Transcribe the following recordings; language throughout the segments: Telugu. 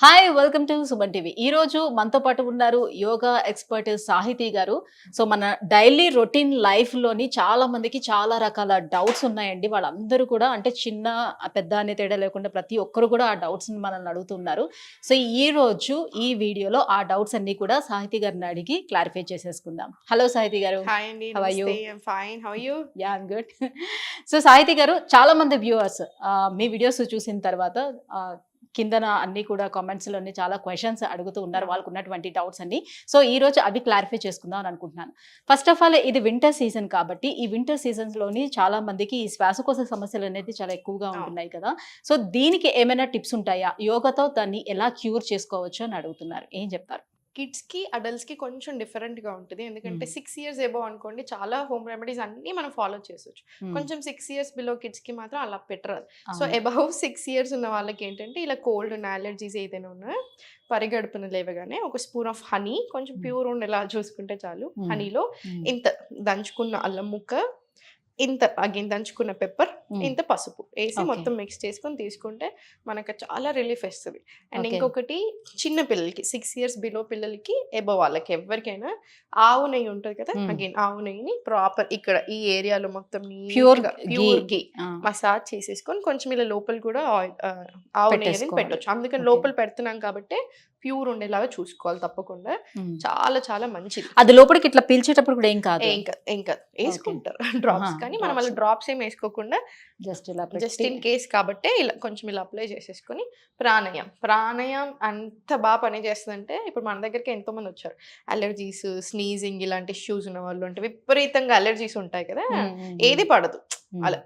Hi welcome to Suman TV. ఈ రోజు మనతో పాటు ఉన్నారు యోగా ఎక్స్పర్ట్ సాహితీ గారు. సో మన డైలీ రొటీన్ లైఫ్ లోని చాలా మందికి చాలా రకాల డౌట్స్ ఉన్నాయండి. వాళ్ళందరూ కూడా అంటే చిన్న పెద్ద అనే తేడా లేకుండా ప్రతి ఒక్కరు కూడా ఆ డౌట్స్ మనల్ని అడుగుతున్నారు. సో ఈ రోజు ఈ వీడియోలో ఆ డౌట్స్ అన్ని కూడా సాహితీ గారిని అడిగి క్లారిఫై చేసేసుకుందాం. హలో సాహితీ గారు. హాయ్ అండి, హౌ ఆర్ యు? నమస్తే. I'm fine. How are you? Yeah I'm good. So Sahiti గారు, చాలా మంది వ్యూవర్స్ మీ వీడియోస్ చూసిన తర్వాత కిందన అన్ని కూడా కామెంట్స్లోని చాలా క్వశ్చన్స్ అడుగుతూ ఉన్నారు, వాళ్ళకు ఉన్నటువంటి డౌట్స్ అన్ని. సో ఈ రోజు అవి క్లారిఫై చేసుకుందాం అని అనుకుంటున్నాను. ఫస్ట్ ఆఫ్ ఆల్, ఇది వింటర్ సీజన్ కాబట్టి ఈ వింటర్ సీజన్స్లోని చాలా మందికి ఈ శ్వాసకోశ సమస్యలు అనేది చాలా ఎక్కువగా ఉంటున్నాయి కదా. సో దీనికి ఏమైనా టిప్స్ ఉంటాయా? యోగాతో దాన్ని ఎలా క్యూర్ చేసుకోవచ్చు అని అడుగుతున్నారు. ఏం చెప్తారు? కిడ్స్ కి అడల్ట్స్ కి కొంచెం డిఫరెంట్ గా ఉంటుంది. ఎందుకంటే 6 ఇయర్స్ ఎబో అనుకోండి, చాలా హోమ్ రెమెడీస్ అన్ని మనం ఫాలో చేసొచ్చు. కొంచెం 6 ఇయర్స్ బిలో కిడ్స్ కి మాత్రం అలా పెట్టరాదు. సో అబౌవ్ 6 ఇయర్స్ ఉన్న వాళ్ళకి ఏంటంటే ఇలా కోల్డ్ ఉన్న అలర్జీస్ ఏదైనా ఉన్నా పరిగడుపున లేవగానే ఒక స్పూన్ ఆఫ్ హనీ, కొంచెం ప్యూర్ ఉండేలా చూసుకుంటే చాలు. హనీలో ఇంత దంచుకున్న అల్లం ముక్క, ఇంత అగైన్ దంచుకున్న పెప్పర్, ఇంత పసుపు వేసి మొత్తం మిక్స్ చేసుకొని తీసుకుంటే మనకు చాలా రిలీఫ్ వస్తుంది. అండ్ ఇంకొకటి, చిన్న పిల్లలకి 6 ఇయర్స్ బిలో పిల్లలకి ఎబో వాళ్ళకి ఎవరికైనా ఆవు నెయ్యి ఉంటుంది కదా, అగైన్ ఆవు నెయ్యిని ప్రాపర్ ఇక్కడ ఈ ఏరియాలో మొత్తం ప్యూర్ ఘీ మసాజ్ చేసేసుకొని కొంచెం ఇలా లోపల కూడా ఆవు నెయ్యి అనేది పెట్టొచ్చు. అందుకని లోపల పెడుతున్నాం కాబట్టి ప్యూర్ ఉండేలాగా చూసుకోవాలి తప్పకుండా. చాలా చాలా మంచిది. అది లోపలికి ఇట్లా పీల్చేటప్పుడు కూడా ఏం కాదు, ఏం కాదు వేసుకుంటారు డ్రాప్స్, కానీ మనం అలా డ్రాప్స్ ఏం వేసుకోకుండా జస్ట్ ఇన్ కేస్ కాబట్టి ఇలా కొంచెం ఇలా అప్లై చేసేసుకొని ప్రాణాయామం అంత బాగా పని చేస్తుందంటే, ఇప్పుడు మన దగ్గరికి ఎంతో మంది వచ్చారు అలర్జీస్, స్నీజింగ్ ఇలాంటి ఇష్యూస్ ఉన్న వాళ్ళు, అంటే విపరీతంగా అలర్జీస్ ఉంటాయి కదా, ఏది పడదు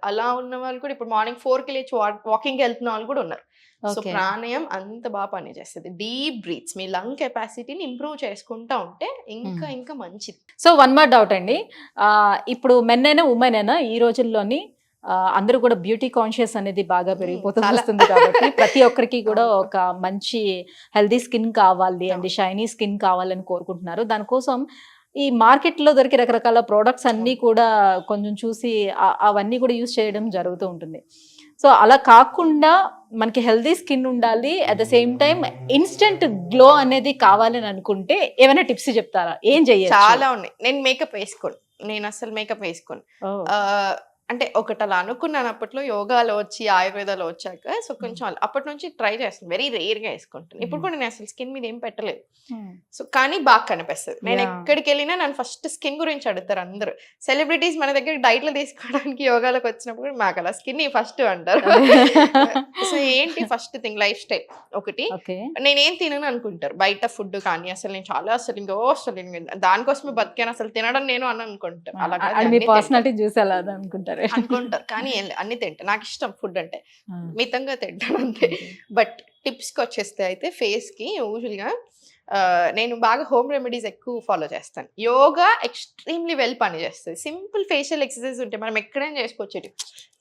అలా ఉన్న వాళ్ళు కూడా ఇప్పుడు మార్నింగ్ 4కి లేచి వాకింగ్కి వెళ్తున్న వాళ్ళు కూడా ఉన్నారు. సో ప్రాణాయామం అంత బాగా పనిచేస్తుంది. డీప్ బ్రీత్స్ మీ లంగ్ కెపాసిటీని ఇంప్రూవ్ చేసుకుంటా ఉంటే ఇంకా ఇంకా మంచిది. సో వన్ మోర్ డౌట్ అండి, ఇప్పుడు మెన్ అయినా ఉమెన్ అయినా ఈ రోజుల్లోని అందరూ కూడా బ్యూటీ కాన్షియస్ అనేది బాగా పెరిగిపోతూ వస్తుంది కాబట్టి ప్రతి ఒక్కరికి కూడా ఒక మంచి హెల్దీ స్కిన్ కావాలి అండ్ షైనీ స్కిన్ కావాలని కోరుకుంటున్నారు. దానికోసం ఈ మార్కెట్లో దొరికే రకరకాల ప్రోడక్ట్స్ అన్నీ కూడా కొంచెం చూసి అవన్నీ కూడా యూజ్ చేయడం జరుగుతూ ఉంటుంది. సో అలా కాకుండా మనకి హెల్దీ స్కిన్ ఉండాలి, at the same time instant glow అనేది కావాలని అనుకుంటే ఏమైనా టిప్స్ చెప్తారా? ఏం చెయ్యాలి? చాలా ఉన్నాయి. నేను అసలు మేకప్ వేసుకోను. అంటే ఒకటి అలా అనుకున్నాను అప్పట్లో, యోగాలో వచ్చి ఆయుర్వేదాలో వచ్చాక. సో కొంచెం అప్పటి నుంచి ట్రై చేస్తాను, వెరీ రేర్గా వేసుకుంటాను. ఇప్పుడు కూడా నేను అసలు స్కిన్ మీద ఏం పెట్టలేదు. సో కానీ బాగా కనిపిస్తుంది. నేను ఎక్కడికి వెళ్ళినా నన్ను ఫస్ట్ స్కిన్ గురించి అడుగుతారు అందరూ. సెలబ్రిటీస్ మన దగ్గర డైట్లు తీసుకోవడానికి యోగాలోకి వచ్చినప్పుడు మాకు అలా స్కిన్ ఫస్ట్ అంటారు. సో ఏంటి ఫస్ట్ థింగ్, లైఫ్ స్టైల్ ఒకటి. నేనేం తినను అనుకుంటారు బయట ఫుడ్, కానీ అసలు నేను చాలా అసలు దానికోసమే బతికాను, అసలు తినడం నేను అని అనుకుంటారు. అనుకుంటారు కానీ అన్ని తింటా, నాకు ఇష్టం ఫుడ్ అంటే, మితంగా తింటాను అంతే. బట్ టిప్స్కి వచ్చేస్తే అయితే ఫేస్కి యూజువల్గా నేను బాగా హోమ్ రెమెడీస్ ఎక్కువ ఫాలో చేస్తాను. యోగా ఎక్స్ట్రీమ్లీ వెల్ పని చేస్తుంది. సింపుల్ ఫేషియల్ ఎక్సర్సైజ్ ఉంటే మనం ఎక్కడైనా చేసుకోవచ్చు.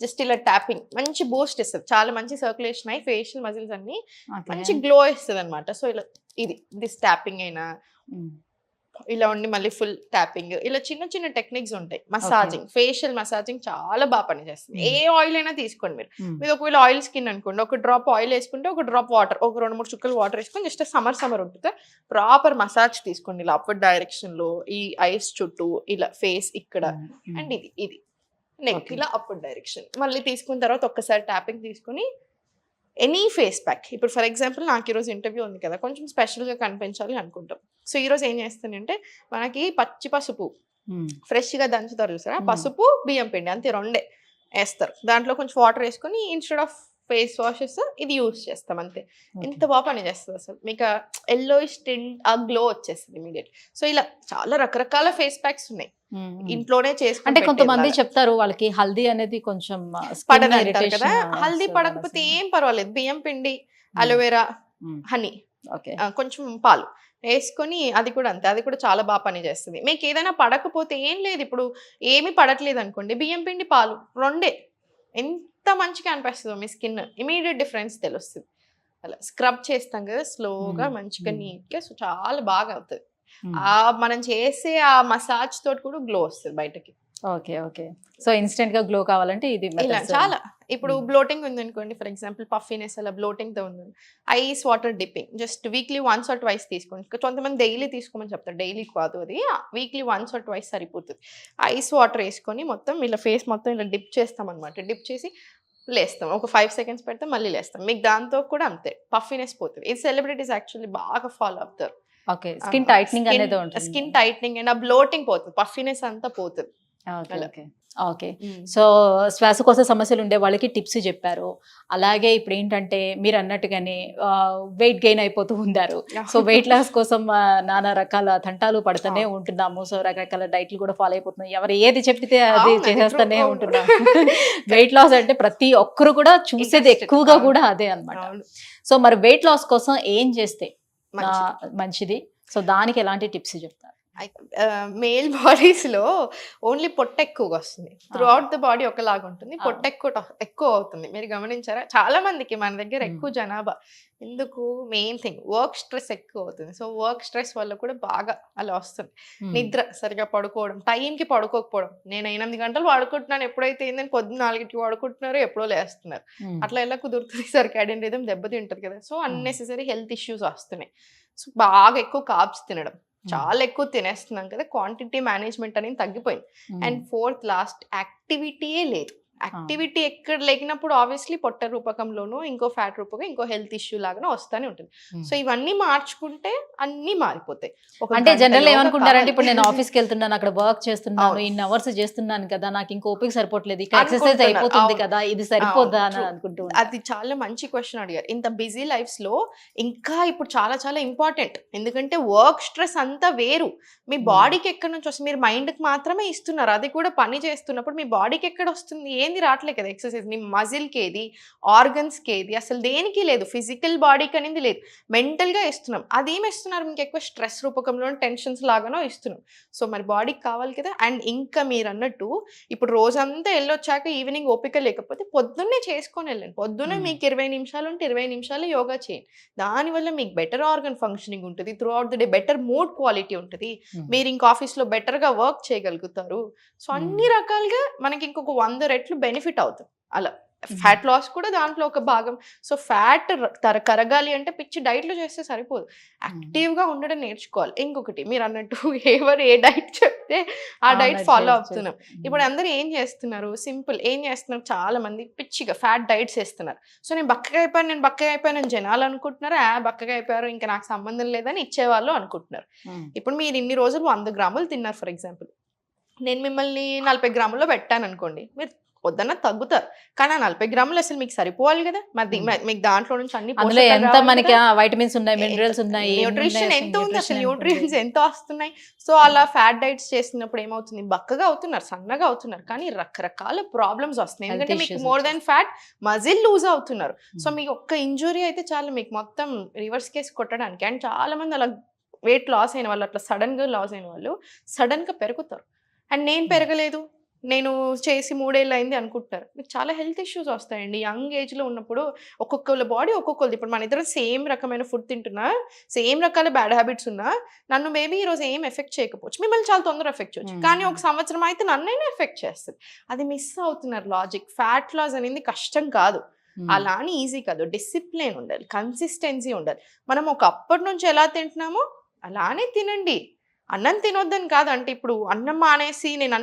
జస్ట్ ఇలా ట్యాపింగ్ మంచి బూస్ట్ ఇస్తుంది, చాలా మంచి సర్క్యులేషన్ అయ్యి ఫేషియల్ మజిల్స్ అన్ని మంచి గ్లో ఇస్తుంది అనమాట. సో ఇలా దిస్ ట్యాపింగ్ అయినా ఇలా ఉండి మళ్ళీ ఫుల్ ట్యాపింగ్, ఇలా చిన్న చిన్న టెక్నిక్స్ ఉంటాయి. మసాజింగ్, ఫేషియల్ మసాజింగ్ చాలా బాగా పనిచేస్తుంది. ఏ ఆయిల్ అయినా తీసుకోండి మీరు ఒకవేళ ఆయిల్ స్కిన్ అనుకోండి, ఒక డ్రాప్ ఆయిల్ వేసుకుంటే ఒక డ్రాప్ వాటర్, ఒక 2-3 చుక్కలు వాటర్ వేసుకొని జస్ట్ సమ్మర్ ఉంటుంది ప్రాపర్ మసాజ్ తీసుకోండి ఇలా అప్వర్డ్ డైరెక్షన్ లో, ఈ ఐస్ చుట్టూ ఇలా ఫేస్ ఇక్కడ, అండ్ ఇది నెక్ ఇలా అప్వర్డ్ డైరెక్షన్. మళ్ళీ తీసుకున్న తర్వాత ఒక్కసారి ట్యాపింగ్ తీసుకుని ఎనీ ఫేస్ ప్యాక్, ఇప్పుడు ఫర్ ఎగ్జాంపుల్ నాకు ఈరోజు ఇంటర్వ్యూ ఉంది కదా, కొంచెం స్పెషల్గా కనిపించాలి అనుకుంటాం. సో ఈరోజు ఏం చేస్తానంటే, మనకి పచ్చి పసుపు ఫ్రెష్గా దంచుతారు చూసారా, పసుపు బియ్యం పిండి అంతే, 2 వేస్తారు. దాంట్లో కొంచెం వాటర్ వేసుకొని ఇన్స్టెడ్ ఆఫ్ ఫేస్ వాషెస్ ఇది యూజ్ చేస్తాం అంతే. ఎంత బాగా పని చేస్తుంది అసలు, మీకు ఎల్లోయిష్ టింట్ ఆ గ్లో వచ్చేస్తుంది ఇమీడియట్. సో ఇలా చాలా రకరకాల ఫేస్ ప్యాక్స్ ఉన్నాయి ఇంట్లోనే చేసుకుంటే. అంటే కొంతమంది చెప్తారు వాళ్ళకి హల్దీ అనేది కొంచెం పడదంటారు కదా, హల్దీ పడకపోతే ఏం పర్వాలేదు, బియ్యం పిండి, అలోవెరా, హనీ, కొంచెం పాలు వేసుకొని అది కూడా అంతే, అది కూడా చాలా బాగా పని చేస్తుంది. మీకు ఏదైనా పడకపోతే ఏం లేదు, ఇప్పుడు ఏమి పడట్లేదు అనుకోండి, బియ్యం పిండి పాలు 2 ఎంత మంచిగా అనిపిస్తుందో మీ స్కిన్, ఇమీడియట్ డిఫరెన్స్ తెలుస్తుంది. అలా స్క్రబ్ చేస్తాం కదా స్లోగా మంచిగా నీట్గా, సో చాలా బాగా అవుతుంది. మనం చేసే ఆ మసాజ్ తోటి కూడా గ్లో వస్తుంది బయటకి. Okay okay. సో ఇన్స్టెంట్ గా గ్లో కావాలంటే ఇది ఇలా మెథడ్స్. చాలా ఇప్పుడు బ్లోటింగ్ ఉంది అనుకోండి, ఫర్ ఎగ్జాంపుల్ పఫీనెస్ అలా bloating తో ఉంది, ice water dipping just weekly once or twice తీసుకోండి. కొంతమంది డైలీ తీసుకోమని చెప్తారు, డైలీ కాదు అది, వీక్లీ వన్స్ ఆర్ ట్వైస్ సరిపోతుంది. ఐస్ వాటర్ వేసుకొని మొత్తం ఇలా ఫేస్ మొత్తం ఇలా డిప్ చేస్తాం అనమాట. డిప్ చేసి లేస్తాం, ఒక 5 seconds పెడితే మళ్ళీ లేస్తాం. మీకు దాంతో కూడా అంతే పఫీనెస్ పోతుంది. ఇది సెలబ్రిటీస్ యాక్చువల్లీ బాగా ఫాలో అవుతారు. ఓకే. స్కిన్ టైట్నింగ్ అనేది ఉంటుంది. స్కిన్ టైట్నింగ్ అండ్ ఆ బ్లోటింగ్ పోతుంది, పఫీనెస్ అంతా పోతుంది. ఓకే అలా. Okay okay. సో శ్వాసకోశ సమస్యలు ఉండే వాళ్ళకి టిప్స్ చెప్పారు. అలాగే ఇప్పుడు ఏంటంటే మీరు అన్నట్టుగానే వెయిట్ గెయిన్ అయిపోతూ ఉన్నారు. సో వెయిట్ లాస్ కోసం నానా రకాల తంటాలు పడుతూనే ఉంటున్నాము. సో రకరకాల డైట్లు కూడా ఫాలో అయిపోతున్నాం. ఎవరు ఏది చెప్తే అది అవును, అది చేసేస్తూనే true. ఉంటున్నాం. వెయిట్ లాస్ అంటే ప్రతి ఒక్కరు కూడా చూసేది Interested. ఎక్కువగా అవును. కూడా అదే అన్నమాట. అవును. సో మరి వెయిట్ లాస్ కోసం ఏం చేస్తే మంచిది. మంచిది? సో దానికి ఎలాంటి టిప్స్ చెప్తారు? మేల్ బాడీస్ లో ఓన్లీ పొట్ట ఎక్కువగా వస్తుంది. త్రూ అవుట్ ద బాడీ ఒకలాగా ఉంటుంది, పొట్ట ఎక్కువ అవుతుంది. మీరు గమనించారా? చాలా మందికి మన దగ్గర ఎక్కువ జనాభా ఎందుకు, మెయిన్ థింగ్ వర్క్ స్ట్రెస్ ఎక్కువ అవుతుంది. సో వర్క్ స్ట్రెస్ వల్ల కూడా బాగా అలా వస్తుంది. నిద్ర సరిగా పడుకోవడం, టైంకి పడుకోకపోవడం. నేను 8 గంటలు పడుకుంటున్నాను, ఎప్పుడైతే ఏందని పొద్దున్న 4కి పడుకుంటున్నారో ఎప్పుడో లేస్తున్నారు. అట్లా ఎలా కుదురుతుంది? సర్కాడియన్ రిథం దెబ్బతింటది కదా. సో అన్నెసెసరీ హెల్త్ ఇష్యూస్ వస్తున్నాయి. సో బాగా ఎక్కువ కార్బ్స్ తినడం, చాలా ఎక్కువ తినేస్తున్నాం కదా, క్వాంటిటీ మేనేజ్మెంట్ అనేది తగ్గిపోయింది. అండ్ ఫోర్త్ లాస్ట్, యాక్టివిటీయే లేదు. యాక్టివిటీ ఎక్కడ లేకినప్పుడు ఆబ్వియస్లీ పొట్ట రూపకంలోనూ ఇంకో ఫ్యాట్ రూపకం ఇంకో హెల్త్ ఇష్యూ లాగానే వస్తానే ఉంటుంది. సో ఇవన్నీ మార్చుకుంటే అన్ని మారిపోతాయి. అంటే జనరల్ ఏమనుకుంటారంటే ఇప్పుడు నేను ఆఫీస్కి వెళ్తున్నాను, అక్కడ వర్క్ చేస్తున్నాను, ఇన్ని అవర్స్ చేస్తున్నాను కదా, నాకు ఇంకో ఓపిక సరిపోవట్లేదు, ఇక్కడ ఎక్సర్సైజ్ అయిపోతుంది కదా, ఇది సరిపోద్దా అని అనుకుంటూ. అది చాలా మంచి క్వశ్చన్ అడిగారు. ఇంత బిజీ లైఫ్స్ లో ఇంకా ఇప్పుడు చాలా చాలా ఇంపార్టెంట్, ఎందుకంటే వర్క్ స్ట్రెస్ అంతా వేరు. మీ బాడీకి ఎక్కడి నుంచి వస్తుంది? మీరు మైండ్కి మాత్రమే ఇస్తున్నారు, అది కూడా పని చేస్తున్నప్పుడు మీ బాడీకి ఎక్కడ వస్తుంది? ఏంది రావట్లేదు కదా ఎక్సర్సైజ్. మీ మజిల్కి ఏది, ఆర్గన్స్కి ఏది, అసలు దేనికి లేదు. ఫిజికల్ బాడీకి అనేది లేదు, మెంటల్గా ఇస్తున్నాం. అదేమి ఇస్తున్నారు? మీకు ఎక్కువ స్ట్రెస్ రూపకంలో టెన్షన్స్ లాగానో ఇస్తున్నాం. సో మరి బాడీకి కావాలి కదా. అండ్ ఇంకా మీరు అన్నట్టు ఇప్పుడు రోజంతా వెళ్ళొచ్చాక ఈవినింగ్ ఓపిక లేకపోతే పొద్దున్నే చేసుకొని వెళ్ళండి. పొద్దున్నే మీకు 20 నిమిషాలు ఉంటే 20 నిమిషాలు యోగా చేయండి. దానివల్ల మీకు బెటర్ ఆర్గన్ ఫంక్షనింగ్ ఉంటుంది, through out the day better mood quality ఉంటుంది, మీరు ఇంక ఆఫీస్లో బెటర్గా వర్క్ చేయగలుగుతారు. సో అన్ని రకాలుగా మనకి ఇంకొక 100 రెట్లు బెనిఫిట్ అవుతుంది. అలా ఫ్యాట్ లాస్ కూడా దాంట్లో ఒక భాగం. సో ఫ్యాట్ కరగాలి అంటే పిచ్చి డైట్లు చేస్తే సరిపోదు, యాక్టివ్గా ఉండడం నేర్చుకోవాలి. ఇంకొకటి మీరు అన్నట్టు ఎవరు ఏ డైట్ చెప్తే ఆ డైట్ ఫాలో అవుతున్నాం. ఇప్పుడు అందరూ ఏం చేస్తున్నారు? సింపుల్ ఏం చేస్తున్నారు? చాలా మంది పిచ్చిగా ఫ్యాట్ డైట్స్ వేస్తున్నారు. సో నేను బక్కగా అయిపోయాను జనాలు అనుకుంటున్నారు. బక్కగా అయిపోయారు ఇంకా నాకు సంబంధం లేదని ఇచ్చేవాళ్ళు అనుకుంటున్నారు. ఇప్పుడు మీరు ఇన్ని రోజులు 100 గ్రాములు తిన్నారు ఫర్ ఎగ్జాంపుల్, నేను మిమ్మల్ని 40 గ్రాముల్లో పెట్టాను అనుకోండి, మీరు వద్దన్న తగ్గుతారు. కానీ ఆ 40 గ్రాములు అసలు మీకు సరిపోవాలి కదా. మరి మీకు దాంట్లో నుంచి అన్ని ఎంత మనకి వైటమిన్స్ ఉన్నాయి, మినరల్స్ ఉన్నాయి, న్యూట్రిషన్ ఎంత ఉంది, అసలు న్యూట్రియన్స్ ఎంత వస్తున్నాయి. సో అలా ఫ్యాట్ డైట్స్ చేసినప్పుడు ఏమవుతుంది? బక్కగా అవుతున్నారు, సన్నగా అవుతున్నారు, కానీ రకరకాల ప్రాబ్లమ్స్ వస్తున్నాయి. ఎందుకంటే మీకు more than fat muscle lose అవుతున్నారు. సో మీకు ఒక్క ఇంజురీ అయితే చాలు మీకు మొత్తం రివర్స్ కేసు కొట్టడానికి. అండ్ చాలా మంది అలా వెయిట్ లాస్ అయిన వాళ్ళు, అట్లా సడన్గా లాస్ అయిన వాళ్ళు సడన్గా పెరుగుతారు. అండ్ నేను పెరగలేదు, నేను చేసి 3 ఏళ్ళు అయింది అనుకుంటున్నారు. మీకు చాలా హెల్త్ ఇష్యూస్ వస్తాయండి యంగ్ ఏజ్లో ఉన్నప్పుడు. ఒక్కొక్కళ్ళ బాడీ ఒక్కొక్కరిది. ఇప్పుడు మన ఇద్దరం సేమ్ రకమైన ఫుడ్ తింటున్నా, సేమ్ రకాల బ్యాడ్ హ్యాబిట్స్ ఉన్నా, నన్ను మేబీ ఈరోజు ఏం ఎఫెక్ట్ చేయకపోవచ్చు, మిమ్మల్ని చాలా తొందరగా ఎఫెక్ట్ చేయొచ్చు. కానీ ఒక సంవత్సరం అయితే నన్నైనా ఎఫెక్ట్ చేస్తుంది. అది మిస్ అవుతున్నారు లాజిక్. ఫ్యాట్ లాస్ అనేది కష్టం కాదు, అలా అని ఈజీ కాదు. డిసిప్లిన్ ఉండాలి, కన్సిస్టెన్సీ ఉండాలి. మనం ఒకప్పటి నుంచి ఎలా తింటున్నామో అలానే తినండి. అన్నం తినొద్దని కాదు, అంటే ఇప్పుడు అన్నం మానేసి నేను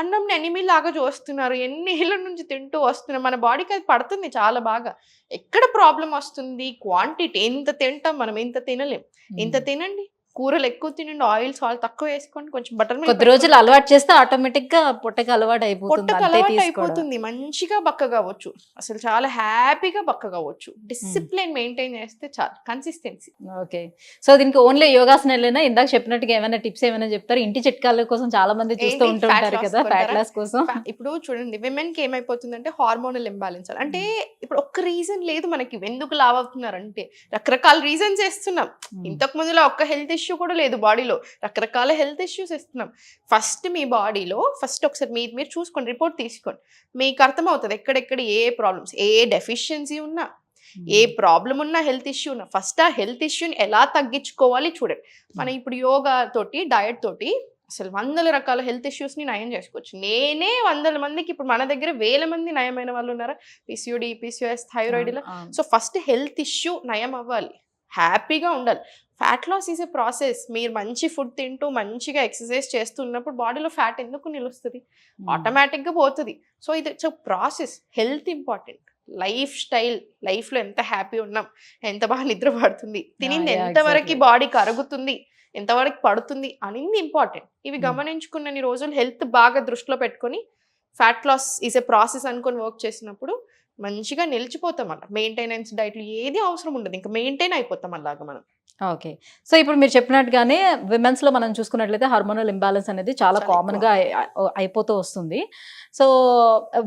అన్నంని ఎనిమిలాగా చూస్తున్నారు, ఎన్ని ఏళ్ళ నుంచి తింటూ వస్తున్నారు. మన బాడీకి అది పడుతుంది చాలా బాగా. ఎక్కడ ప్రాబ్లం వస్తుంది? క్వాంటిటీ. ఎంత తింటాం మనం, ఎంత తినలేం. ఇంత తినండి, కూరలు ఎక్కువ తినండి, ఆయిల్ సాల్ట్ తక్కువ వేసుకోండి, కొంచెం బటర్ మిల్క్ కొద్ది రోజులు అలవాటు చేస్తే ఆటోమేటిక్ గా పొట్టకి అలవాటు అయిపోతుంది. మంచిగా బక్కగా అవ్వచ్చు, అసలు చాలా హ్యాపీగా బక్కగా అవ్వచ్చు. డిసిప్లిన్ మెయింటైన్ చేస్తే చాలు, కన్సిస్టెన్సీ. ఓకే. సో దీనికి ఓన్లీ యోగాసనాలేనా? ఇందాక చెప్పినట్టుగా ఏమైనా టిప్స్ ఏమైనా చెప్తారు? ఇంటి చిట్కాల కోసం చాలా మంది చూస్తూ ఉంటుంటారు కదా ఫ్యాట్ లాస్ కోసం. ఇప్పుడు చూడండి, విమెన్ కి ఏమైపోతుందంటే హార్మోనల్ ఇంబ్యాలెన్స్. అంటే ఇప్పుడు ఒక్క రీజన్ లేదు మనకి ఎందుకు లావ్ అవుతున్నారు అంటే, రకరకాల రీజన్స్ వేస్తున్నాం. ఇంతకు ముందులో ఒక్క హెల్త్ ఇష్యూ కూడా లేదు బాడీలో, రకరకాల హెల్త్ ఇష్యూస్ ఇస్తున్నాం. ఫస్ట్ మీ బాడీలో ఒకసారి మీరు చూసుకోండి, రిపోర్ట్ తీసుకోండి, మీకు అర్థమవుతుంది ఎక్కడెక్కడ ఏ ప్రాబ్లమ్స్, ఏ డెఫిషియన్సీ ఉన్నా, ఏ ప్రాబ్లం ఉన్నా, హెల్త్ ఇష్యూ ఉన్నా, ఫస్ట్ ఆ హెల్త్ ఇష్యూని ఎలా తగ్గించుకోవాలి చూడండి. మనం ఇప్పుడు యోగా తోటి, డయట్ తోటి అసలు వందల రకాల హెల్త్ ఇష్యూస్ని నయం చేసుకోవచ్చు. నేనే వందల మందికి, ఇప్పుడు మన దగ్గర వేల మంది నయమైన వాళ్ళు ఉన్నారా, పిసిఓడి, పిసిఓఎస్, థైరాయిడ్ ఇలా. సో ఫస్ట్ హెల్త్ ఇష్యూ నయం అవ్వాలి, హ్యాపీగా ఉండాలి. Fat loss is a process. మీరు మంచి ఫుడ్ తింటూ మంచిగా ఎక్సర్సైజ్ చేస్తున్నప్పుడు బాడీలో ఫ్యాట్ ఎందుకు నిలుస్తుంది, ఆటోమేటిక్గా పోతుంది. సో ఇది it's process. Health important, life style, లైఫ్లో ఎంత హ్యాపీ ఉన్నాం, ఎంత బాగా నిద్ర పడుతుంది, తినింది ఎంతవరకు బాడీకి అరుగుతుంది, ఎంతవరకు పడుతుంది అనేది ఇంపార్టెంట్. ఇవి గమనించుకున్నన్ని రోజులు హెల్త్ బాగా దృష్టిలో పెట్టుకొని fat loss is a process అనుకొని వర్క్ చేసినప్పుడు మంచిగా నిలిచిపోతాం. అలా మెయింటెనెన్స్ డైట్లు ఏది అవసరం ఉండదు, ఇంకా మెయింటైన్ అయిపోతాం అలాగా మనం. ఓకే. సో ఇప్పుడు మీరు చెప్పినట్టుగానే విమెన్స్ లో మనం చూసుకున్నట్లయితే హార్మోనల్ ఇంబ్యాలెన్స్ అనేది చాలా కామన్ గా అయిపోతూ వస్తుంది. సో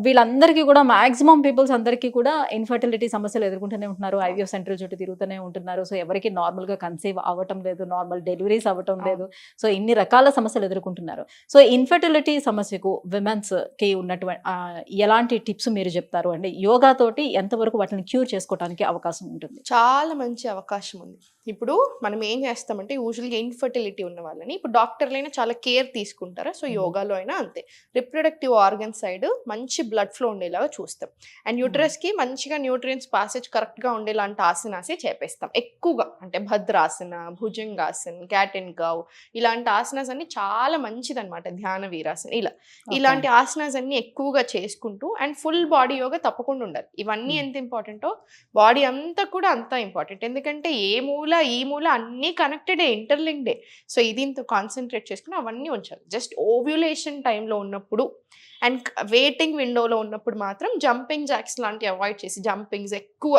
వీళ్ళందరికీ కూడా మాక్సిమం పీపుల్స్ అందరికీ కూడా ఇన్ఫర్టిలిటీ సమస్యలు ఎదుర్కొంటూనే ఉంటున్నారు, ఐవీఎఫ్ సెంటర్ చుట్టూ తిరుగుతూనే ఉంటున్నారు. సో ఎవరికి నార్మల్ గా కన్సీవ్ అవ్వటం లేదు, నార్మల్ డెలివరీస్ అవ్వటం లేదు. సో ఇన్ని రకాల సమస్యలు ఎదుర్కొంటున్నారు. సో ఇన్ఫర్టిలిటీ సమస్యకు విమెన్స్ కి ఉన్నటువంటి ఎలాంటి టిప్స్ మీరు చెప్తారు అండి? యోగా తోటి ఎంతవరకు వాటిని క్యూర్ చేసుకోవడానికి అవకాశం ఉంటుంది? చాలా మంచి అవకాశం ఉంది. ఇప్పుడు మనం ఏం చేస్తామంటే యూజువల్గా ఇన్ఫర్టిలిటీ ఉన్న వాళ్ళని, ఇప్పుడు డాక్టర్లైనా చాలా కేర్ తీసుకుంటారు. సో యోగాలో అయినా అంతే. రిప్రొడక్టివ్ ఆర్గన్ సైడ్ మంచి బ్లడ్ ఫ్లో ఉండేలాగా చూస్తాం. అండ్ యూట్రస్కి మంచిగా న్యూట్రియన్స్ పాసేజ్ కరెక్ట్గా ఉండేలాంటి ఆసనాసే చేపేస్తాం ఎక్కువగా. అంటే భద్రాసన, భుజంగాసన్, క్యాట్ అండ్ కౌ ఇలాంటి ఆసనాస్ అన్ని చాలా మంచిదన్నమాట. ధ్యాన వీరాసన ఇలాంటి ఆసనాస్ అన్ని ఎక్కువగా చేసుకుంటూ, అండ్ ఫుల్ బాడీ యోగా తప్పకుండా ఉండాలి. ఇవన్నీ ఎంత ఇంపార్టెంటో బాడీ అంతా కూడా అంతా ఇంపార్టెంట్. ఎందుకంటే ఏ మూల ఈ మూల అన్నీ కనెక్టెడే, ఇంటర్లింక్డే. సో ఇది ఇంత కాన్సన్ట్రేట్ చేసుకుని అవన్నీ ఉంచాలి. జస్ట్ ఓవ్యులేషన్ టైంలో ఉన్నప్పుడు అండ్ వెయిటింగ్ విండోలో ఉన్నప్పుడు మాత్రం జంపింగ్ జాక్స్ లాంటివి అవాయిడ్ చేసి, జంపింగ్స్ ఎక్కువ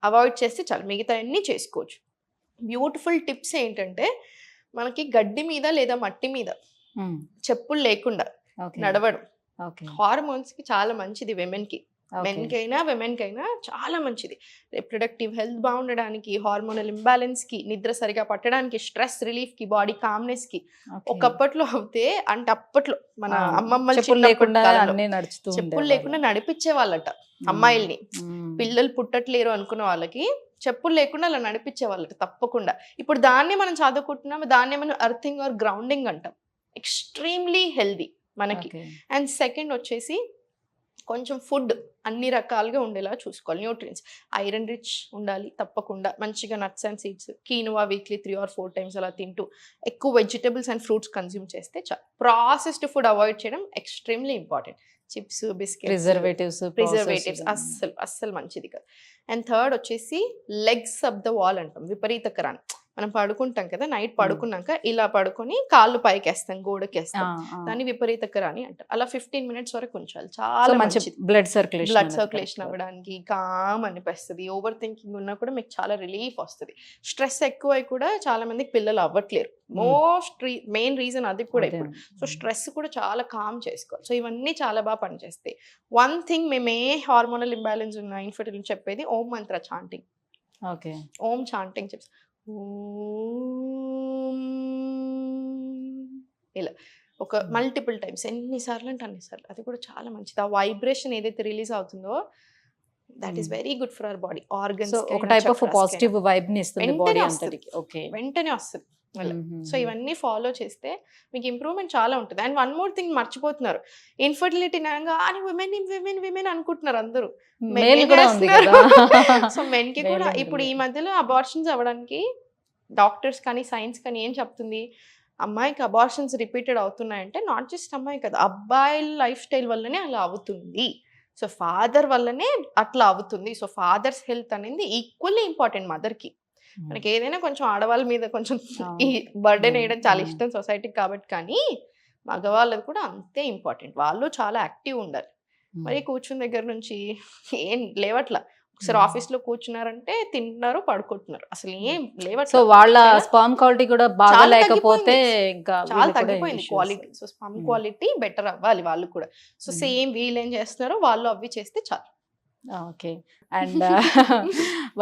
అవాయిడ్ చేస్తే చాలు, మిగతా అన్నీ చేసుకోవచ్చు. బ్యూటిఫుల్ టిప్స్ ఏంటంటే, మనకి గడ్డి మీద లేదా మట్టి మీద చెప్పులు లేకుండా నడవడం హార్మోన్స్కి చాలా మంచిది. విమెన్కి, మెన్కైనా విమెన్కైనా చాలా మంచిది. రిప్రొడక్టివ్ హెల్త్ బాగుండడానికి, హార్మోనల్ ఇంబ్యాలెన్స్కి, నిద్ర సరిగా పట్టడానికి, స్ట్రెస్ రిలీఫ్కి, బాడీ కామ్నెస్కి. ఒకప్పట్లో అవుతే అంటే అప్పట్లో మన అమ్మమ్మలు చెప్పులు లేకుండా నడిపించే వాళ్ళట అమ్మాయిల్ని. పిల్లలు పుట్టట్లేరు అనుకున్న వాళ్ళకి చెప్పులు లేకుండా అలా నడిపించే వాళ్ళట తప్పకుండా. ఇప్పుడు దాన్ని మనం చదువుకుంటున్నాము, దాన్ని మనం అర్థింగ్ ఆర్ గ్రౌండింగ్ అంటాం. ఎక్స్ట్రీమ్లీ హెల్దీ మనకి. అండ్ సెకండ్ వచ్చేసి కొంచెం ఫుడ్ అన్ని రకాలుగా ఉండేలా చూసుకోవాలి. న్యూట్రియన్స్, ఐరన్ రిచ్ ఉండాలి తప్పకుండా. మంచిగా nuts and seeds, కీనువా weekly 3 or 4 times అలా తింటూ, ఎక్కువ వెజిటబుల్స్ అండ్ ఫ్రూట్స్ కన్జ్యూమ్ చేస్తే చాలు. ప్రాసెస్డ్ ఫుడ్ అవాయిడ్ చేయడం extremely important. Chips, biscuits, preservatives అస్సలు మంచిది కాదు. అండ్ థర్డ్ వచ్చేసి లెగ్స్ అప్ ద వాల్ అంటాం, విపరీతకరాన్ని. మనం పడుకుంటాం కదా, నైట్ పడుకున్నాక ఇలా పడుకొని కాళ్ళు పైకి వేస్తాం, గోడకి వేస్తాం, దాన్ని విపరీతకరాని అంటారు. అలా 15 minutes వరకు ఉంచాలి. చాలా మంచిది బ్లడ్ సర్క్యులేషన్ అవ్వడానికి, కామ్ అనిపిస్తుంది. ఓవర్ థింకింగ్ ఉన్నా కూడా మీకు చాలా రిలీఫ్ వస్తుంది. స్ట్రెస్ ఎక్కువై కూడా చాలా మందికి పిల్లలు అవ్వట్లేరు. మెయిన్ రీజన్ అది కూడా ఇప్పుడు. సో స్ట్రెస్ కూడా చాలా కామ్ చేసుకోవాలి. సో ఇవన్నీ చాలా బాగా పనిచేస్తాయి. వన్ థింగ్ మేము ఏ హార్మోనల్ ఇంబ్యాలెన్స్ ఉన్న ఇన్ఫర్టిలిటీ చెప్పేది ఓం మంత్ర చాంటింగ్. ఓం చాంటింగ్ చెప్పి ఇలా ఒక మల్టిపుల్ టైమ్స్, ఎన్నిసార్లు అంటే అన్నిసార్లు. అది కూడా చాలా మంచిది. ఆ వైబ్రేషన్ ఏదైతే రిలీజ్ అవుతుందో that is very good for our body organs. ఒక టైప్ ఆఫ్ పాజిటివ్ వైబ్ ని ఇస్తుంది బాడీ అంతటికి. వెంటనే వస్తుంది. సో ఇవన్నీ ఫాలో చేస్తే మీకు ఇంప్రూవ్మెంట్ చాలా ఉంటుంది. అండ్ వన్ మోర్ థింగ్ మర్చిపోతున్నారు, ఇన్ఫర్టిలిటీ అనగా విమెన్ అనుకుంటున్నారు అందరూ. సో మెన్ కి కూడా ఇప్పుడు ఈ మధ్యలో అబార్షన్స్ అవ్వడానికి డాక్టర్స్ కానీ సైన్స్ కానీ ఏం చెప్తుంది, అమ్మాయికి అబార్షన్స్ రిపీటెడ్ అవుతున్నాయంటే నాట్ జస్ట్ అమ్మాయి కదా, అబ్బాయిల లైఫ్ స్టైల్ వల్లనే అలా అవుతుంది. సో ఫాదర్ వల్లనే అట్లా అవుతుంది. సో ఫాదర్స్ హెల్త్ అనేది ఈక్వల్లీ ఇంపార్టెంట్ మదర్కి. మనకి ఏదైనా కొంచెం ఆడవాళ్ళ మీద కొంచెం ఈ బర్డెన్ వేయడం చాలా ఇష్టం సొసైటీకి కాబట్టి, కానీ మగవాళ్ళది కూడా అంతే ఇంపార్టెంట్. వాళ్ళు చాలా యాక్టివ్ ఉండాలి. మరి కూర్చున్న దగ్గర నుంచి ఏం లేవట్లా. ఒకసారి ఆఫీస్లో కూర్చున్నారంటే తింటున్నారు, పడుకుంటున్నారు, అసలు ఏం లేవట్లా. సో వాళ్ళ స్పర్మ్ క్వాలిటీ కూడా బాగా లేకపోతే ఇంకా చాలా తగ్గిపోయింది quality. So sperm quality better అవ్వాలి వాళ్ళు కూడా. సో సేమ్ వీళ్ళు ఏం చేస్తున్నారో వాళ్ళు అవి చేస్తే చాలు. Okay. And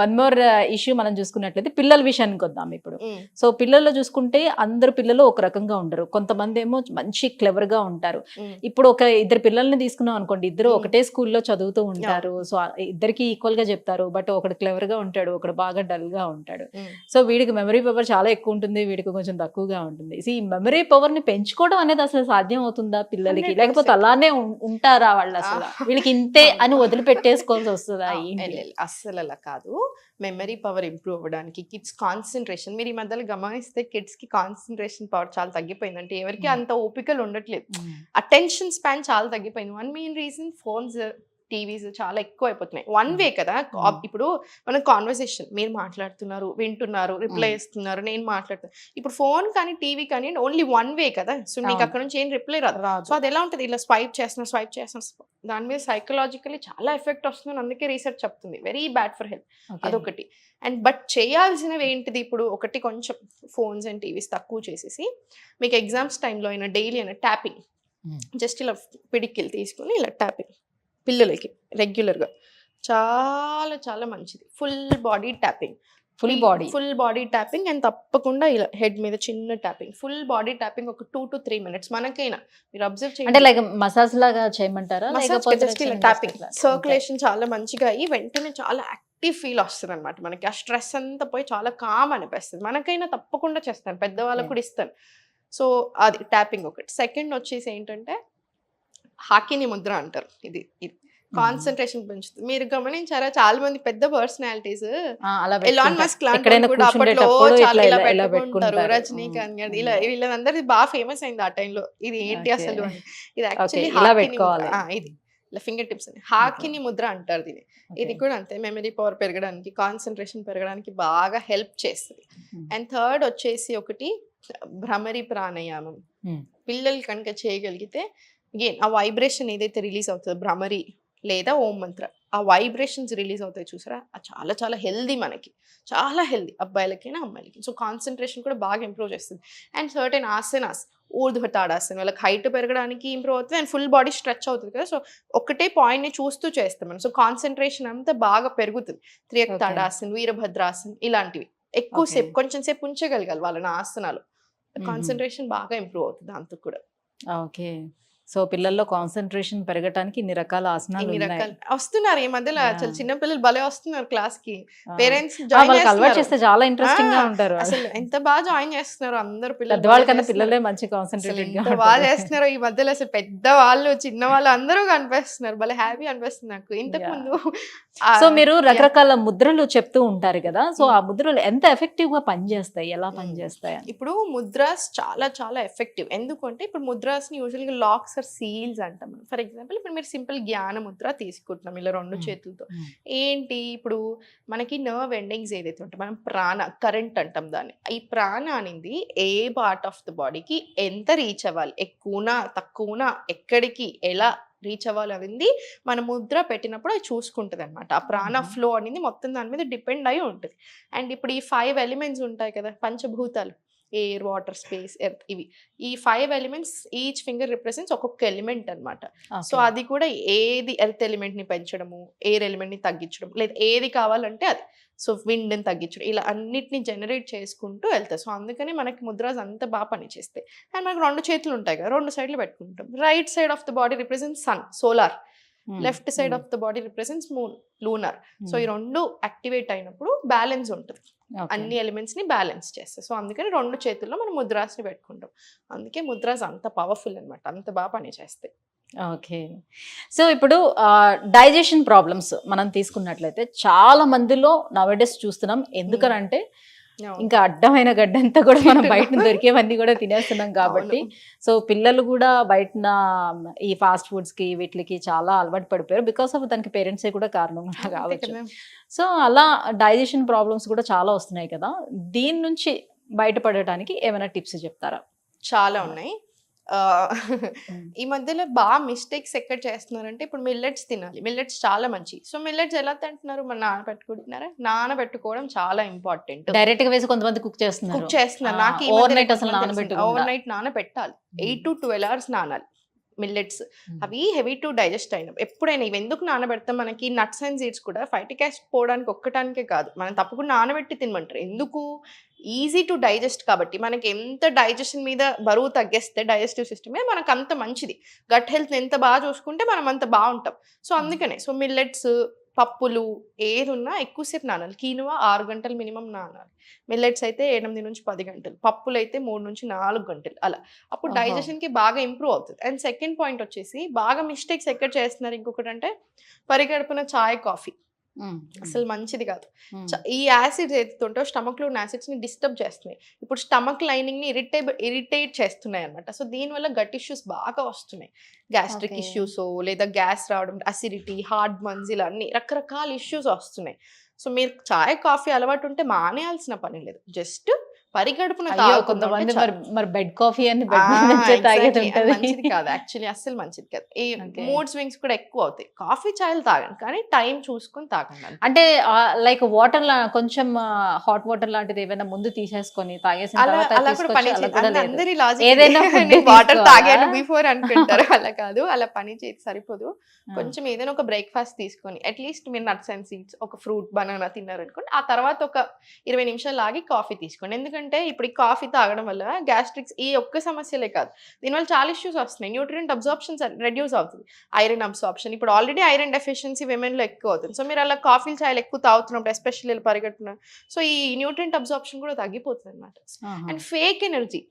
one more issue మనం చూసుకున్నట్లయితే పిల్లల విషయానికి వద్దాం ఇప్పుడు. సో పిల్లల్లో చూసుకుంటే అందరు పిల్లలు ఒక రకంగా ఉండరు, కొంతమంది ఏమో మంచి క్లెవర్ గా ఉంటారు. ఇప్పుడు ఒక ఇద్దరు పిల్లల్ని తీసుకున్నాం అనుకోండి, ఇద్దరు ఒకటే స్కూల్లో చదువుతూ ఉంటారు, సో ఇద్దరికి ఈక్వల్ గా చెప్తారు, బట్ ఒకడు క్లెవర్ గా ఉంటాడు, ఒకడు బాగా డల్ గా ఉంటాడు. సో వీడికి మెమరీ పవర్ చాలా ఎక్కువ ఉంటుంది, వీడికి కొంచెం తక్కువగా ఉంటుంది. ఈ మెమరీ పవర్ ని పెంచుకోవడం అనేది అసలు సాధ్యం అవుతుందా పిల్లలకి, లేకపోతే అలానే ఉంటారా వాళ్ళు, అసలు వీళ్ళకి ఇంతే అని వదిలిపెట్టేసుకోవాల్సి వస్తుందా ఏంటి? అస్సలు అలా కాదు. మెమరీ పవర్ ఇంప్రూవ్ అవ్వడానికి, కిడ్స్ కాన్సన్ట్రేషన్, మీరు ఈ మధ్యలో గమనిస్తే కిడ్స్ కి కాన్సన్ట్రేషన్ పవర్ చాలా తగ్గిపోయింది. అంటే ఎవరికి అంత ఓపికలు ఉండట్లేదు, అటెన్షన్ స్పాన్ చాలా తగ్గిపోయింది. One main reason phones, TVs చాలా ఎక్కువ అయిపోతున్నాయి. వన్ వే కదా. ఇప్పుడు మన కాన్వర్సేషన్, మీరు మాట్లాడుతున్నారు, వింటున్నారు, రిప్లై ఇస్తున్నారు, నేను మాట్లాడుతున్నాను. ఇప్పుడు ఫోన్ కానీ టీవీ కానీ ఓన్లీ వన్ వే కదా. సో మీకు అక్కడ నుంచి ఏం రిప్లై రాదు. సో అది ఎలా ఉంటుంది, ఇలా స్వైప్ చేస్తున్నారు, దాని మీద సైకలాజికలీ చాలా ఎఫెక్ట్ వస్తుంది. అందుకే రీసెర్చ్ చెప్తుంది వెరీ బ్యాడ్ ఫర్ హెల్త్. అదొకటి. అండ్ బట్ చేయాల్సినవి ఏంటిది, ఇప్పుడు ఒకటి కొంచెం ఫోన్స్ అండ్ టీవీస్ తక్కువ చేసేసి, మీకు ఎగ్జామ్స్ టైంలో అయినా డైలీ అయినా ట్యాపింగ్, జస్ట్ ఇలా పిడికిలు తీసుకుని ఇలా ట్యాపింగ్ పిల్లలకి రెగ్యులర్గా చాలా చాలా మంచిది. Full body tapping, full body tapping and తప్పకుండా ఇలా హెడ్ మీద చిన్న ట్యాపింగ్, ఫుల్ బాడీ ట్యాపింగ్ ఒక 2 to 3 minutes. మనకైనా మీరు అబ్జర్వ్ చేయండి, అంటే లైక్ మసాజ్ లాగా చేయమంటారా, జస్ట్ ఇలా ట్యాపింగ్, సర్క్యులేషన్ చాలా మంచిగా అయ్యి వెంటనే చాలా యాక్టివ్ ఫీల్ వస్తుంది అనమాట. మనకి ఆ స్ట్రెస్ అంతా పోయి చాలా కామ్ అనిపిస్తుంది. మనకైనా తప్పకుండా చేస్తాను, పెద్దవాళ్ళకు కూడా ఇస్తాను. సో అది ట్యాపింగ్ ఒకటి. సెకండ్ వచ్చేసి ఏంటంటే హాకిని ముద్ర అంటారు. ఇది కాన్సన్ట్రేషన్ పెంచుతుంది. మీరు గమనించారా, చాలా మంది పెద్ద పర్సనాలిటీస్, ఎలాన్ మస్క్ లాంటి కూడా అప్పట్లో చాలా ఇలా పెట్టుకుంటారు, రజనీకాంత్ గారు, ఇలా వీళ్ళందరిది బాగా ఫేమస్ అయింది ఆ టైంలో. ఇది ఏంటి అసలు, ఇది యాక్చువల్లీ ఇది ఇలా ఫింగర్ టిప్స్ అని హాకిని ముద్ర అంటారు దీన్ని. ఇది కూడా అంతే, మెమరీ పవర్ పెరగడానికి, కాన్సన్ట్రేషన్ పెరగడానికి బాగా హెల్ప్ చేస్తుంది. అండ్ థర్డ్ వచ్చేసి ఒకటి భ్రమరి ప్రాణాయామం. పిల్లలు కనుక చేయగలిగితే అగైన్ ఆ వైబ్రేషన్ ఏదైతే రిలీజ్ అవుతుందో భ్రమరి లేదా ఓం మంత్ర, ఆ వైబ్రేషన్స్ రిలీజ్ అవుతాయి చూసారా, అది చాలా చాలా హెల్దీ, మనకి చాలా హెల్దీ, అబ్బాయిలకైనా అమ్మాయిలకి. సో కాన్సన్ట్రేషన్ కూడా బాగా ఇంప్రూవ్ చేస్తుంది. అండ్ సర్టెన్ ఆసనాస్, ఊర్ధ్వ తాడాసనం, వాళ్ళకి హైట్ పెరగడానికి ఇంప్రూవ్ అవుతుంది అండ్ ఫుల్ బాడీ స్ట్రెచ్ అవుతుంది కదా. సో ఒకటే పాయింట్ని చూస్తూ చేస్తాం మనం, సో కాన్సన్ట్రేషన్ అంతా బాగా పెరుగుతుంది. త్రియక్ తాడాసన్, వీరభద్రాసన్ ఇలాంటివి ఎక్కువసేపు కొంచెం సేపు ఉంచగలగాలి వాళ్ళని ఆసనాలు, కాన్సన్ట్రేషన్ బాగా ఇంప్రూవ్ అవుతుంది దాంతో కూడా. ఓకే. సో పిల్లల్లో కాన్సన్ట్రేషన్ పెరగడానికి ఇన్ని రకాల ఆసనాలు వస్తున్నారు ఈ మధ్యలో. అసలు చిన్న పిల్లలు భలే వస్తున్నారు క్లాస్ కి, పేరెంట్స్ అలవాటు చేస్తే చాలా ఇంట్రెస్టింగ్ గా ఉంటారు. అసలు ఎంత బాగా జాయిన్ చేస్తున్నారు అందరు పిల్లలు, పెద్దవాళ్ళ కన్నా పిల్లలే మంచి కాన్సన్ట్రేటెడ్ గా బాగా చేస్తున్నారు ఈ మధ్యలో. అసలు పెద్ద వాళ్ళు చిన్న వాళ్ళు అందరూ కనిపిస్తున్నారు, భలే హ్యాపీ అనిపిస్తుంది నాకు. ఇంతకు ముందు సో మీరు రకరకాల ముద్రలు చెప్తూ ఉంటారు కదా, సో ఆ ముద్రలు ఎంత ఎఫెక్టివ్ గా పనిచేస్తాయి, ఎలా పనిచేస్తాయి? ఇప్పుడు ముద్రాస్ చాలా చాలా ఎఫెక్టివ్. ఎందుకంటే ఇప్పుడు ముద్రాస్ ని యూజువల్ గా లాక్స్ ఆర్ సీల్స్ అంటాం. ఫర్ ఎగ్జాంపుల్ ఇప్పుడు మీరు సింపుల్ జ్ఞాన ముద్ర తీసుకుంటున్నాం ఇలా 2 చేతులతో. ఏంటి, ఇప్పుడు మనకి నర్వ్ ఎండింగ్స్ ఏదైతే ఉంటాయి, మనం ప్రాణ కరెంట్ అంటాం దాన్ని. ఈ ప్రాణ అనేది ఏ పార్ట్ ఆఫ్ ద బాడీకి ఎంత రీచ్ అవ్వాలి, ఎక్కువనా తక్కువనా, ఎక్కడికి ఎలా రీచ్ అవ్వాలి అనేది మన ముద్ర పెట్టినప్పుడు అది చూసుకుంటుంది అనమాట. ఆ ప్రాణ ఫ్లో అనేది మొత్తం దాని మీద డిపెండ్ అయి ఉంటుంది. అండ్ ఇప్పుడు ఈ 5 ఎలిమెంట్స్ ఉంటాయి కదా, పంచభూతాలు, ఎయిర్, వాటర్, స్పేస్, ఎర్త్, ఇవి ఈ 5 ఎలిమెంట్స్ ఈచ్ ఫింగర్ రిప్రజెంట్స్ ఒక్కొక్క ఎలిమెంట్ అనమాట. సో అది కూడా ఏది ఎర్త్ ఎలిమెంట్ ని పెంచడము, ఎయిర్ ఎలిమెంట్ ని తగ్గించడం, లేదా ఏది కావాలంటే అది, సో విండ్ ని తగ్గించడం, ఇలా అన్నిటిని జనరేట్ చేసుకుంటూ వెళ్తాయి. సో అందుకని మనకి ముద్రాస్ అంతా బాగా పనిచేస్తాయి. అండ్ మనకు 2 చేతులు ఉంటాయి కదా, 2 సైడ్లు పెట్టుకుంటాం. Right side of the body represents sun, solar, left side of the body represents moon, lunar. So ఈ 2 యాక్టివేట్ అయినప్పుడు బ్యాలెన్స్ ఉంటుంది, అన్ని ఎలిమెంట్స్ ని బ్యాలెన్స్ చేస్తాయి. సో అందుకని 2 చేతుల్లో మనం ముద్రాస్ ని పెట్టుకుంటాం. అందుకే ముద్రాస్ అంత పవర్ఫుల్ అనమాట, అంత బాగా పనిచేస్తాయి. ఓకే. సో ఇప్పుడు డైజెషన్ ప్రాబ్లమ్స్ మనం తీసుకున్నట్లయితే చాలా మందిలో నవడేస్ చూస్తున్నాం. ఎందుకనంటే ఇంకా అడ్డమైన గడ్డంతా కూడా మనం బయట దొరికేవన్నీ కూడా తినేస్తున్నాం కాబట్టి. సో పిల్లలు కూడా బయట ఈ ఫాస్ట్ ఫుడ్స్ కి వీటికి చాలా అలవాటు పడిపోయారు. బికాస్ ఆఫ్ దానికి పేరెంట్సే కూడా కారణం కావచ్చు. సో అలా డైజెషన్ ప్రాబ్లమ్స్ కూడా చాలా వస్తున్నాయి కదా, దీని నుంచి బయటపడటానికి ఏమైనా టిప్స్ చెప్తారా? చాలా ఉన్నాయి. ఈ మధ్యలో బాగా మిస్టేక్స్ ఎక్కడ చేస్తున్నారంటే, ఇప్పుడు మిల్లెట్స్ తినాలి, మిల్లెట్స్ చాలా మంచి. సో మిల్లెట్స్ ఎలా తింటున్నారు, మన నానబెట్టుకుంటున్నారా? నానబెట్టుకోవడం చాలా ఇంపార్టెంట్. డైరెక్ట్ గా వేసి కొంతమంది కుక్ చేస్తున్నారు. నాకు ఓవర్ నైట్ నానబెట్టాలి, 8 to 12 hours నానాలి మిల్లెట్స్ అవి హెవీ టు డైజెస్ట్ అయిన ఎప్పుడైనా ఇవి ఎందుకు నానబెడతాం మనకి నట్స్ అండ్ సీడ్స్ కూడా ఫైటిక్ యాసిడ్ పోవడానికి ఒక్కటానికే కాదు మనం తప్పకుండా నానబెట్టి తినమంటారు ఎందుకు ఈజీ టు డైజెస్ట్ కాబట్టి మనకి ఎంత డైజెషన్ మీద బరువు తగ్గేస్తే డైజెస్టివ్ సిస్టమే మనకు అంత మంచిది గట్ హెల్త్ ఎంత బాగా చూసుకుంటే మనం అంత బాగుంటాం సో అందుకనే సో మిల్లెట్స్ పప్పులు ఏది ఉన్నా ఎక్కువసేపు నానాలి కీనువా 6 గంటలు మినిమం నానాలి మిల్లెట్స్ అయితే 8 నుంచి 10 గంటలు పప్పులు అయితే 3 నుంచి 4 గంటలు అలా అప్పుడు డైజెషన్ కి బాగా ఇంప్రూవ్ అవుతుంది అండ్ సెకండ్ పాయింట్ వచ్చేసి బాగా మిస్టేక్స్ ఎక్కడ చేస్తున్నారు ఇంకొకటి అంటే పరిగడుపున చాయ్ కాఫీ అసలు మంచిది కాదు ఈ యాసిడ్స్ ఏదైతుంటో స్టమక్ లో ఉన్న యాసిడ్స్ ని డిస్టర్బ్ చేస్తున్నాయి ఇప్పుడు స్టమక్ లైనింగ్ ని ఇరిటేట్ చేస్తున్నాయి అనమాట సో దీనివల్ల గట్ ఇష్యూస్ బాగా వస్తున్నాయి గ్యాస్ట్రిక్ ఇష్యూస్ లేదా గ్యాస్ రావడం అసిడిటీ హార్ట్ బర్న్స్ ఇలా అన్ని రకరకాల ఇష్యూస్ వస్తున్నాయి సో మీరు చాయ్ కాఫీ అలవాటు ఉంటే మానేయాల్సిన పని లేదు జస్ట్ పరిగడుపున కొంతమంది మరి బెడ్ కాఫీ అని తాగేది మంచిది కాదు యాక్చువల్లీ అస్సలు మంచిది కాదు ఈ మూడ్ స్వింగ్స్ కూడా ఎక్కువ అవుతాయి కాఫీ చాయలు తాగండి కానీ టైం చూసుకొని తాగండి అంటే లైక్ వాటర్ కొంచెం హాట్ వాటర్ లాంటిది ఏమైనా ముందు తీసేసుకొని తాగేసిన అలా కూడా పని అందరి లాజిక్ వాటర్ తాగాను బిఫోర్ అనుకుంటారు అలా కాదు అలా పని చేసి సరిపోదు కొంచెం ఏదైనా ఒక బ్రేక్ఫాస్ట్ తీసుకొని అట్లీస్ట్ మీరు నట్స్ అండ్ సీడ్స్ ఒక ఫ్రూట్ బనానా తిన్నారనుకోండి ఆ తర్వాత ఒక 20 నిమిషాలు ఆగి కాఫీ తీసుకోండి ఎందుకంటే ఇప్పుడు ఈ కాఫీ తాగడం వల్ల గ్యాస్ట్రిక్స్ ఈ ఒక్క సమస్యలే కాదు దీనివల్ల చాలా ఇష్యూస్ వస్తున్నాయి న్యూట్రియంట్ అబ్జార్ప్షన్ రెడ్యూస్ అవుతుంది ఐరన్ అబ్జార్ప్షన్ ఇప్పుడు ఆల్రెడీ ఐరన్ డెఫిషియన్సీ విమెన్లో ఎక్కువ అవుతుంది సో మీరు అలా కాఫీలు చాయలు ఎక్కువ తాగుతున్నప్పుడు ఎస్పెషల్లీ పరిగెట్టున సో ఈ న్యూట్రియంట్ అబ్జార్ప్షన్ కూడా తగ్గిపోతుంది అనమాట అండ్ ఫేక్ ఎనర్జీ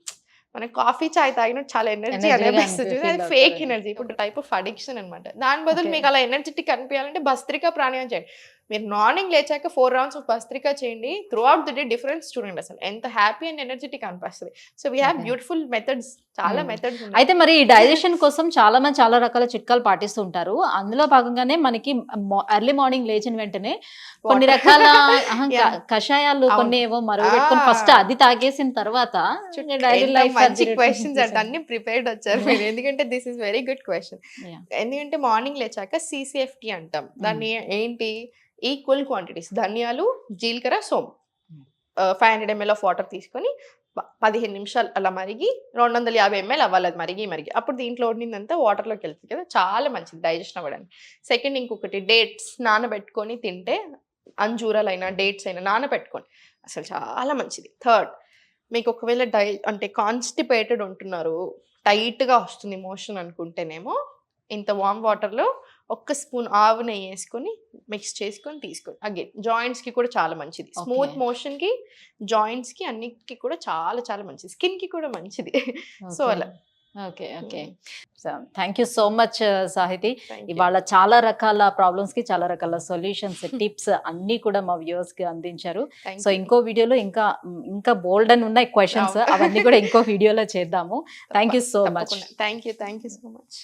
మన కాఫీ చాయ్ తాగినట్టు చాలా ఎనర్జీ అనిపిస్తుంది అది ఫేక్ ఎనర్జీ ఇప్పుడు టైప్ ఆఫ్ అడిక్షన్ అనమాట దాని బదులు మీకు అలా ఎనర్జెటిక్ అనిపించాలంటే భస్త్రికా ప్రాణాయామం చేయండి మీరు మార్నింగ్ లేచాక 4 రౌండ్స్ ఆఫ్ భస్త్రికా చేయండి through out the day difference చూడండి అసలు ఎంత హ్యాపీ అండ్ ఎనర్జెటిక్ అనిపిస్తుంది so we have beautiful methods చాలా మెథడ్స్ అయితే మరి ఈ డైజెషన్ కోసం చాలా మంది చాలా రకాల చిట్కాలు పాటిస్తూ ఉంటారు అందులో భాగంగానే మనకి ఎర్లీ మార్నింగ్ లేచిన వెంటనే కొన్ని రకాల కషాయాలు కొన్ని ఏవో మరగబెట్టుకొని ఫస్ట్ అది తాగేసిన తర్వాత మంచి క్వశ్చన్స్ అంటే అన్ని ప్రిపేర్డ్ వచ్చారు మీరు ఎందుకంటే this is very good question ఎందుకంటే మార్నింగ్ లేచాక CCFT అంటాం దాన్ని ఏంటి ఈక్వల్ క్వాంటిటీస్ ధనియాలు జీలకర్ర సోంపు 500 ml ఆఫ్ వాటర్ తీసుకొని 15 నిమిషాలు అలా మరిగి 250 ml అవ్వాలి అది మరిగి అప్పుడు దీంట్లో ఉండిందంతా వాటర్లోకి వెళ్తుంది కదా చాలా మంచిది డైజెషన్ అవ్వడానికి సెకండ్ ఇంకొకటి డేట్స్ నానబెట్టుకొని తింటే అంజూరాలైనా డేట్స్ అయినా నానబెట్టుకొని అసలు చాలా మంచిది థర్డ్ మీకు ఒకవేళ అంటే కాన్స్టిపేటెడ్ ఉంటున్నారు టైట్గా వస్తుంది మోషన్ అనుకుంటేనేమో ఇంత వామ్ వాటర్లో 1 స్పూన్ ఆవు నెయ్యి వేసుకొని మిక్స్ చేసుకొని తీసుకోండి అగైన్ జాయింట్స్కి కూడా చాలా మంచిది స్మూత్ మోషన్కి జాయింట్స్కి అన్నిటికీ కూడా చాలా చాలా మంచిది స్కిన్కి కూడా మంచిది సో అలా okay thank you so much Sahiti ఇవాళ చాలా రకాల ప్రాబ్లమ్స్ కి చాలా రకాల సొల్యూషన్స్ టిప్స్ అన్ని కూడా మా వ్యూవర్స్ కి అందించారు సో ఇంకో వీడియోలో ఇంకా బోల్డ్ అని ఉన్నాయి క్వశ్చన్స్ అవన్నీ కూడా ఇంకో వీడియోలో చేద్దాము thank you so much thank you so much